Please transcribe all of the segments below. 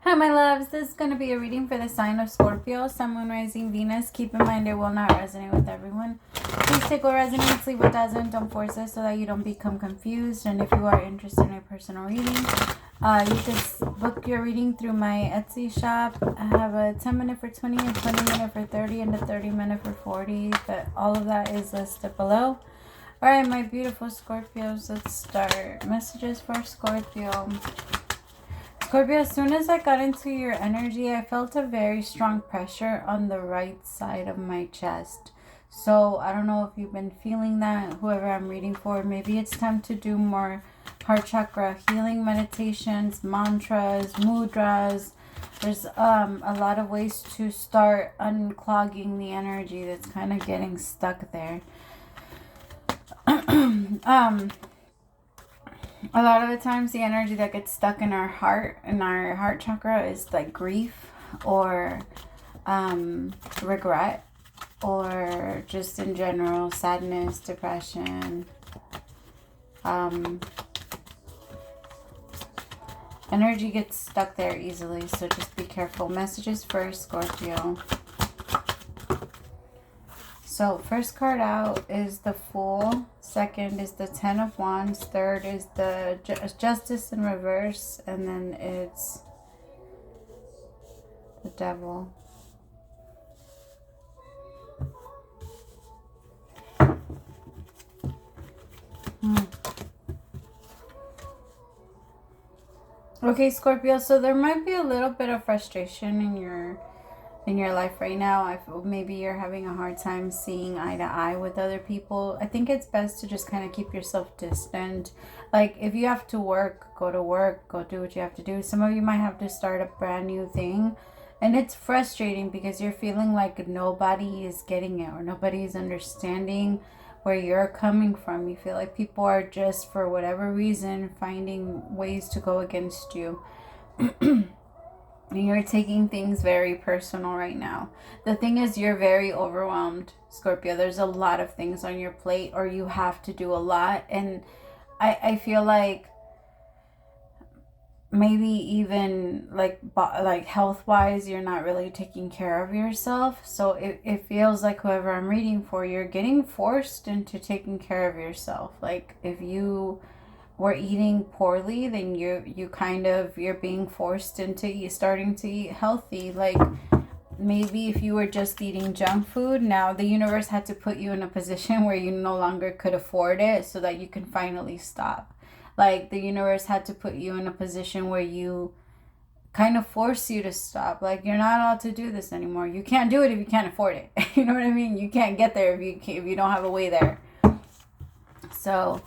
Hi, my loves. This is going to be a reading for the sign of Scorpio, Sun, Moon, Rising, Venus. Keep in mind it will not resonate with everyone. Please take what resonates, leave what doesn't. Don't force it so that you don't become confused. And if you are interested in a personal reading, you can book your reading through my Etsy shop. I have a 10-minute for 20, a 20-minute for 30, and a 30-minute for 40. But all of that is listed below. Alright, my beautiful Scorpios, let's start. Messages for Scorpio. Scorpio, as soon as I got into your energy, I felt a very strong pressure on the right side of my chest. So I don't know if you've been feeling that, whoever I'm reading for. Maybe it's time to do more heart chakra healing meditations, mantras, mudras. There's a lot of ways to start unclogging the energy that's kind of getting stuck there. A lot of the times the energy that gets stuck in our heart chakra is like grief or regret or just in general sadness, depression. Energy gets stuck there easily, so just be careful. Messages for Scorpio. So first card out is the Fool. Second is the Ten of Wands. Third is the Justice in reverse. And then it's the Devil. Okay, Scorpio. So there might be a little bit of frustration in your life right now. Maybe you're having a hard time seeing eye to eye with other people. I think it's best to just kind of keep yourself distant. Like if you have to work, go to work, go do what you have to do. Some of you might have to start a brand new thing. And it's frustrating because you're feeling like nobody is getting it or nobody is understanding where you're coming from. You feel like people are just, for whatever reason, finding ways to go against you. You're taking things very personal right now. The thing is, you're very overwhelmed, Scorpio. There's a lot of things on your plate, or you have to do a lot. And I feel like maybe even like health-wise, you're not really taking care of yourself. So it feels like whoever I'm reading for, you're getting forced into taking care of yourself. Like if you were eating poorly, then you're being forced into starting to eat healthy. Like maybe if you were just eating junk food, now the universe had to put you in a position where you no longer could afford it so that you can finally stop. Like the universe had to put you in a position where you kind of force you to stop. Like you're not allowed to do this anymore. You can't do it if you can't afford it. You know what I mean? You can't get there if you don't have a way there. So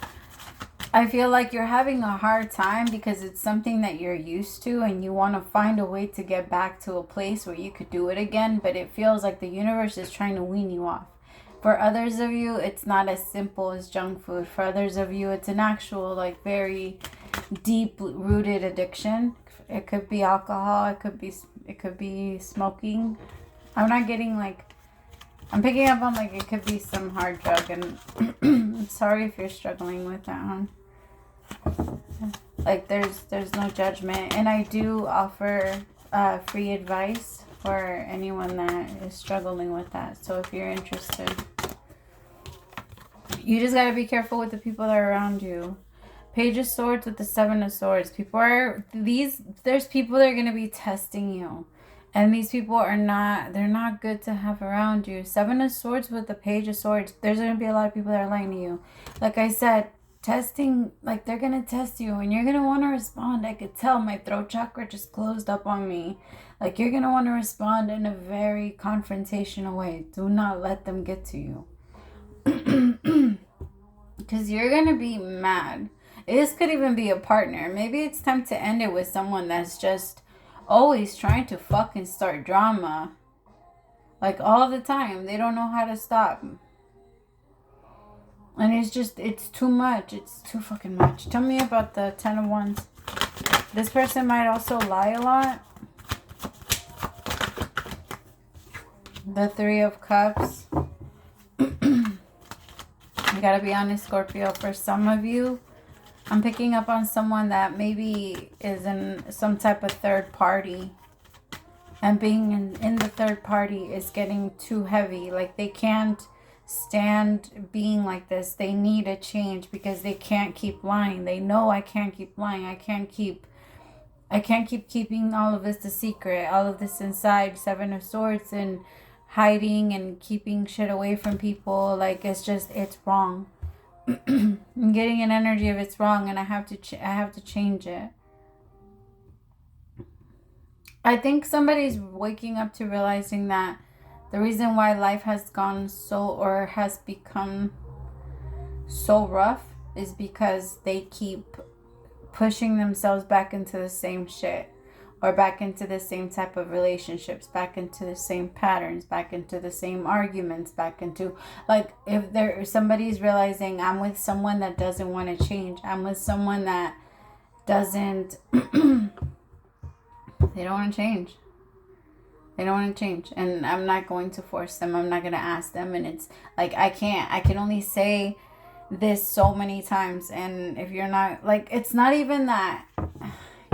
I feel like you're having a hard time because it's something that you're used to and you want to find a way to get back to a place where you could do it again, but it feels like the universe is trying to wean you off. For others of you, it's not as simple as junk food. For others of you, it's an actual, like, very deep-rooted addiction. It could be alcohol. It could be smoking. I'm not getting, like, I'm picking up on, like, it could be some hard drug. And I'm sorry if you're struggling with that, huh? Like, there's no judgment. And I do offer free advice for anyone that is struggling with that. So if you're interested, you just got to be careful with the people that are around you. Page of Swords with the Seven of Swords. There's people that are going to be testing you. And these people they're not good to have around you. Seven of Swords with the Page of Swords. There's going to be a lot of people that are lying to you. Like I said, testing, like they're going to test you and you're going to want to respond. I could tell my throat chakra just closed up on me. Like you're going to want to respond in a very confrontational way. Do not let them get to you. Because you're going to be mad. This could even be a partner. Maybe it's time to end it with someone that's just always trying to fucking start drama. Like all the time. They don't know how to stop. And it's too much. It's too fucking much. Tell me about the Ten of Wands. This person might also lie a lot. The Three of Cups. I gotta be honest, Scorpio. For some of you, I'm picking up on someone that maybe is in some type of third party. And being in the third party is getting too heavy. Like they can't stand being like this. They need a change because they can't keep lying. They know I can't keep lying. I can't keep keeping all of this a secret. All of this inside. 7 of Swords and hiding and keeping shit away from people. Like it's wrong. I'm getting an energy of it's wrong and I have to change it. I think somebody's waking up to realizing that the reason why life has gone or has become so rough is because they keep pushing themselves back into the same shit, or back into the same type of relationships, back into the same patterns, back into the same arguments, back into, like, if somebody's realizing I'm with someone that doesn't want to change, I'm with someone that doesn't they don't want to change. They don't want to change. And I'm not going to force them. I'm not going to ask them. And it's like, I can only say this so many times. And if you're not, like, it's not even that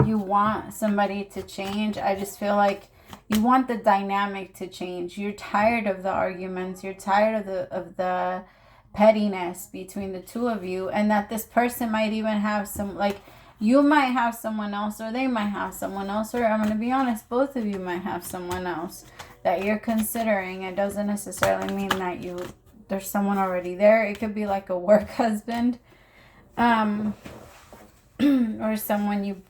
you want somebody to change. I just feel like you want the dynamic to change. You're tired of the arguments. You're tired of the pettiness between the two of you. And that this person might even have some, like, you might have someone else, or they might have someone else, or I'm going to be honest, both of you might have someone else that you're considering. It doesn't necessarily mean that there's someone already there. It could be like a work husband, or someone you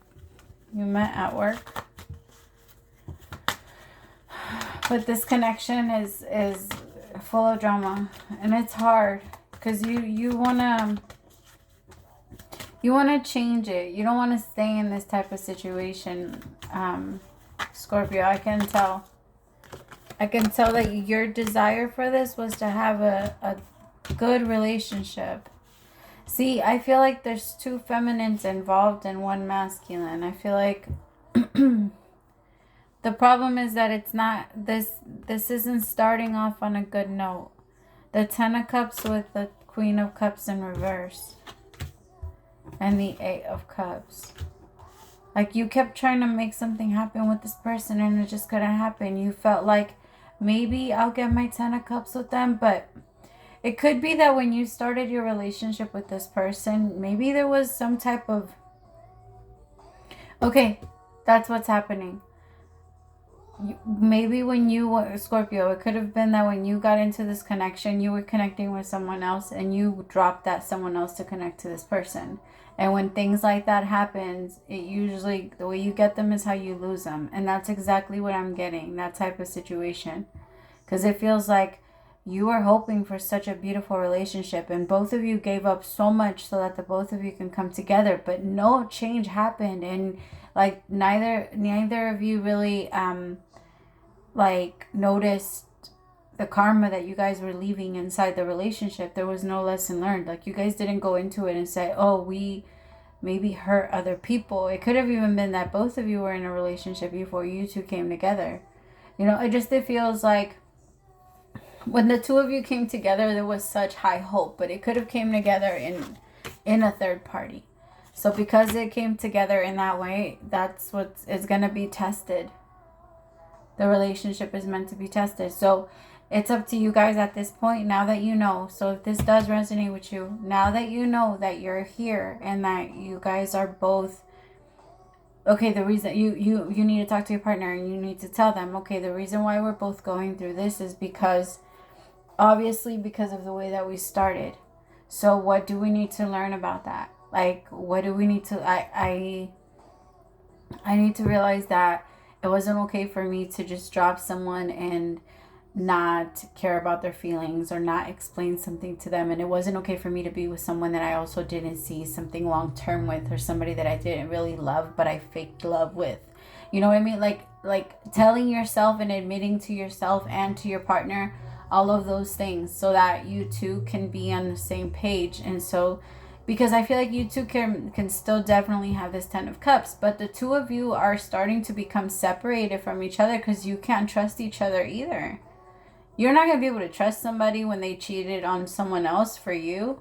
met at work. But this connection is full of drama, and it's hard because you want to. You want to change it. You don't want to stay in this type of situation, Scorpio. I can tell that your desire for this was to have a good relationship. See, I feel like there's 2 feminines involved and 1 masculine. I feel like the problem is that it's not, this isn't starting off on a good note. The 10 of Cups with the Queen of Cups in reverse. And the 8 of Cups. Like, you kept trying to make something happen with this person and it just couldn't happen. You felt like maybe I'll get my 10 of Cups with them, but it could be that when you started your relationship with this person, maybe there was some type of, okay, that's what's happening. Maybe when you were Scorpio, it could have been that when you got into this connection, you were connecting with someone else and you dropped that someone else to connect to this person. And when things like that happens, it usually, the way you get them is how you lose them. And that's exactly what I'm getting, that type of situation. Because it feels like you were hoping for such a beautiful relationship and both of you gave up so much so that the both of you can come together. But no change happened. And like neither of you really like noticed the karma that you guys were leaving inside the relationship. There was no lesson learned. Like, you guys didn't go into it and say, oh, we maybe hurt other people. It could have even been that both of you were in a relationship before you 2 came together. You know, it feels like when the 2 of you came together, there was such high hope, but it could have came together in a third party. So because it came together in that way, that's what is going to be tested. The relationship is meant to be tested. So it's up to you guys at this point, now that you know. So if this does resonate with you, now that you know that you're here and that you guys are both, okay, the reason you need to talk to your partner and you need to tell them, okay, the reason why we're both going through this is because, obviously, because of the way that we started. So what do we need to learn about that? Like, what do we need to, I need to realize that it wasn't okay for me to just drop someone and not care about their feelings or not explain something to them. And it wasn't okay for me to be with someone that I also didn't see something long term with, or somebody that I didn't really love but I faked love with. You know what I mean? Like telling yourself and admitting to yourself and to your partner all of those things so that you 2 can be on the same page. And so, because I feel like you 2 can still definitely have this 10 of Cups, but the 2 of you are starting to become separated from each other because you can't trust each other either. You're not going to be able to trust somebody when they cheated on someone else for you,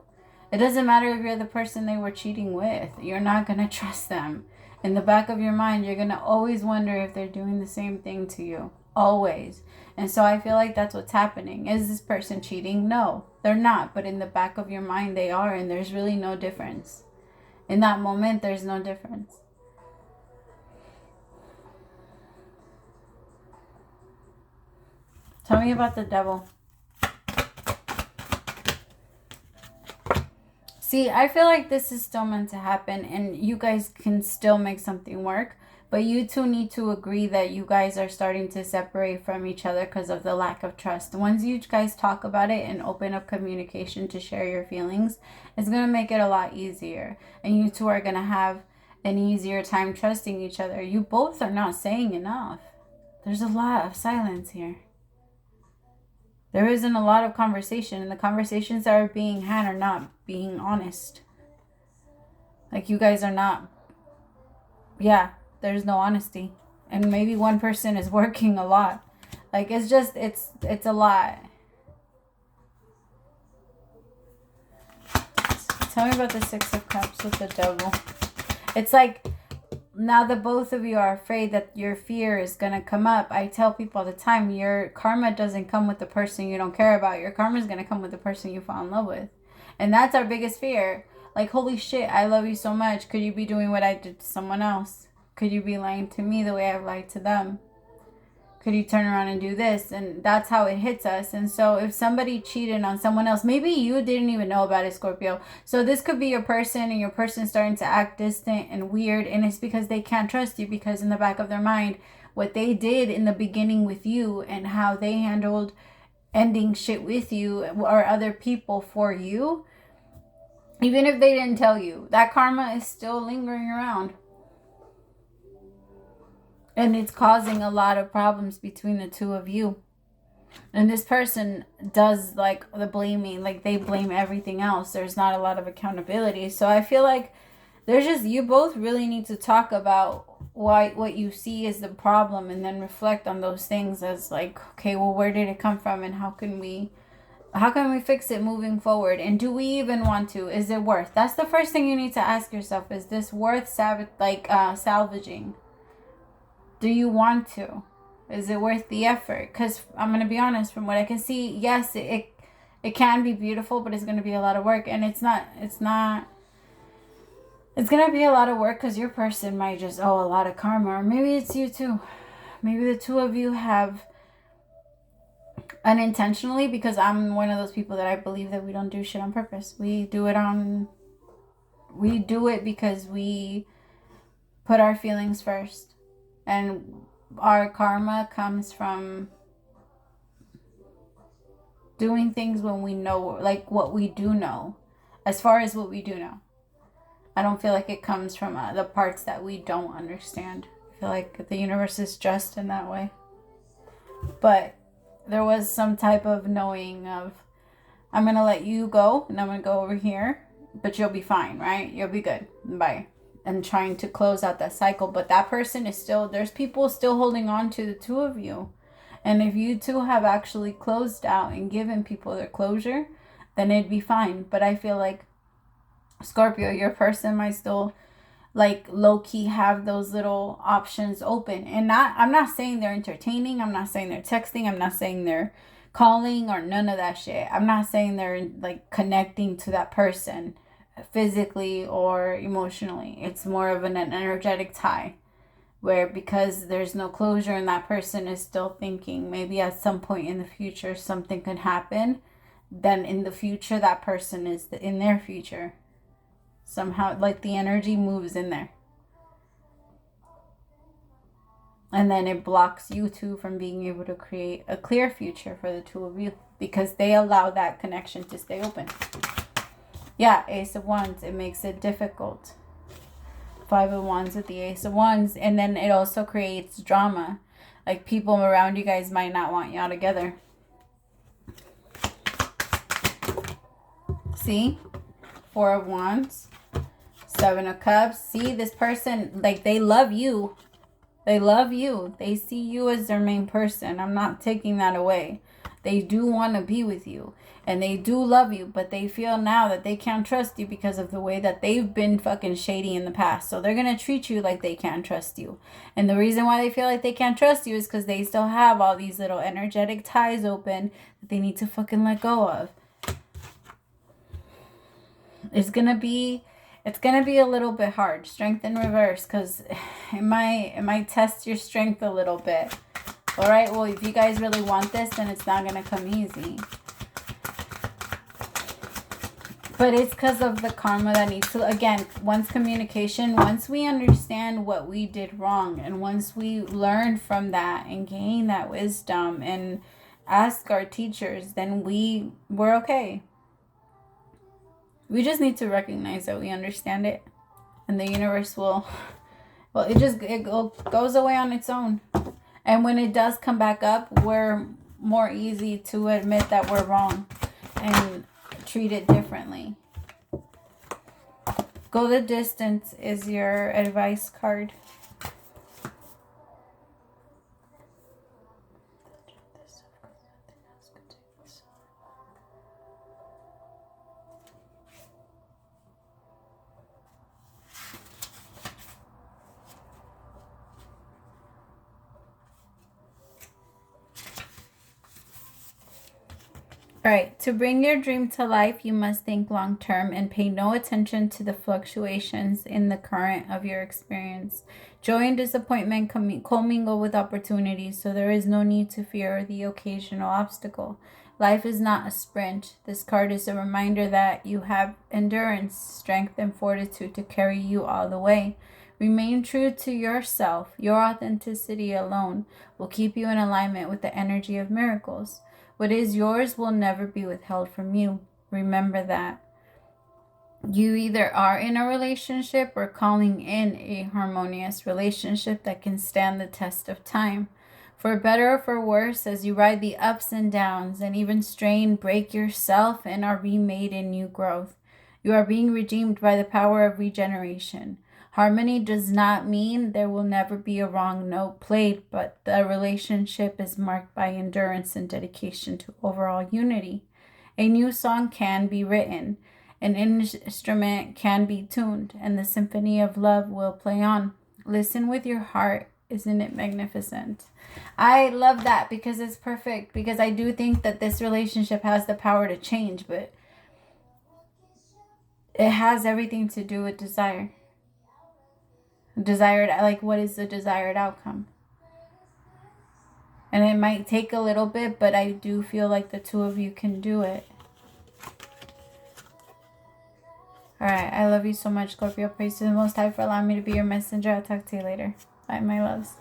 It doesn't matter if you're the person they were cheating with. You're not going to trust them. In the back of your mind, you're going to always wonder if they're doing the same thing to you. Always. And so I feel like that's what's happening. Is this person cheating? No, they're not. But in the back of your mind, they are. And there's really no difference. In that moment, there's no difference. Tell me about the devil. See, I feel like this is still meant to happen and you guys can still make something work. But you two need to agree that you guys are starting to separate from each other because of the lack of trust. Once you guys talk about it and open up communication to share your feelings, it's going to make it a lot easier. And you two are going to have an easier time trusting each other. You both are not saying enough. There's a lot of silence here. There isn't a lot of conversation. And the conversations that are being had are not being honest. Like you guys are not... Yeah. There's no honesty. And maybe one person is working a lot. Like, it's just, it's a lot. Tell me about the Six of Cups with the devil. It's like, now that both of you are afraid that your fear is going to come up, I tell people all the time, your karma doesn't come with the person you don't care about. Your karma is going to come with the person you fall in love with. And that's our biggest fear. Like, holy shit, I love you so much. Could you be doing what I did to someone else? Could you be lying to me the way I've lied to them? Could you turn around and do this? And that's how it hits us. And so if somebody cheated on someone else, maybe you didn't even know about it, Scorpio. So this could be your person and your person starting to act distant and weird. And it's because they can't trust you because in the back of their mind, what they did in the beginning with you and how they handled ending shit with you or other people for you, even if they didn't tell you, that karma is still lingering around. And it's causing a lot of problems between the two of you. And this person does like the blaming, like they blame everything else. There's not a lot of accountability. So I feel like there's just, you both really need to talk about what you see as the problem and then reflect on those things as like, okay, well, where did it come from and how can we fix it moving forward? And do we even want to? Is it worth? That's the first thing you need to ask yourself. Is this worth salvaging? Do you want to? Is it worth the effort? Because I'm going to be honest, from what I can see, yes, it can be beautiful, but it's going to be a lot of work. And it's going to be a lot of work because your person might just owe a lot of karma. Or maybe it's you too. Maybe the two of you have unintentionally, because I'm one of those people that I believe that we don't do shit on purpose. We do it because we put our feelings first. And our karma comes from doing things when we know, like what we do know. As far as what we do know. I don't feel like it comes from the parts that we don't understand. I feel like the universe is just in that way. But there was some type of knowing of, I'm going to let you go and I'm going to go over here. But you'll be fine, right? You'll be good. Bye. And trying to close out that cycle. But that person is still, there's people still holding on to the two of you. And if you two have actually closed out and given people their closure, then it'd be fine. But I feel like, Scorpio, your person might still like low-key have those little options open. And I'm not saying they're entertaining. I'm not saying they're texting. I'm not saying they're calling or none of that shit. I'm not saying they're like connecting to that person physically or emotionally. It's more of an energetic tie where, because there's no closure and that person is still thinking maybe at some point in the future something could happen, then in the future that person is in their future somehow, like the energy moves in there, and then it blocks you two from being able to create a clear future for the two of you because they allow that connection to stay open. Yeah, Ace of Wands, it makes it difficult. Five of Wands with the Ace of Wands. And then it also creates drama. Like people around you guys might not want y'all together. See? Four of Wands. Seven of Cups. See, this person, like they love you. They love you. They see you as their main person. I'm not taking that away. They do want to be with you. And they do love you, but they feel now that they can't trust you because of the way that they've been fucking shady in the past. So they're going to treat you like they can't trust you. And the reason why they feel like they can't trust you is because they still have all these little energetic ties open that they need to fucking let go of. It's going to be a little bit hard. Strength in reverse, because it might test your strength a little bit. All right, well, if you guys really want this, then it's not going to come easy. But it's because of the karma that needs to, again, once communication, once we understand what we did wrong, and once we learn from that and gain that wisdom and ask our teachers, then we're okay. We just need to recognize that we understand it. And the universe will, well, it goes away on its own. And when it does come back up, we're more easy to admit that we're wrong and treat it differently. Go the distance is your advice card. All right, to bring your dream to life, you must think long term and pay no attention to the fluctuations in the current of your experience. Joy and disappointment commingle with opportunities, so there is no need to fear the occasional obstacle. Life is not a sprint. This card is a reminder that you have endurance, strength, and fortitude to carry you all the way. Remain true to yourself. Your authenticity alone will keep you in alignment with the energy of miracles. What is yours will never be withheld from you. Remember that. You either are in a relationship or calling in a harmonious relationship that can stand the test of time. For better or for worse, as you ride the ups and downs and even strain, break yourself and are remade in new growth. You are being redeemed by the power of regeneration. Harmony does not mean there will never be a wrong note played, but the relationship is marked by endurance and dedication to overall unity. A new song can be written, an instrument can be tuned, and the symphony of love will play on. Listen with your heart. Isn't it magnificent? I love that because it's perfect, because I do think that this relationship has the power to change, but it has everything to do with desire. What is the desired outcome? And it might take a little bit, but I do feel like the two of you can do it. All right, I love you so much, Scorpio. Praise to the Most High for allowing me to be your messenger. I'll talk to you later. Bye, my loves.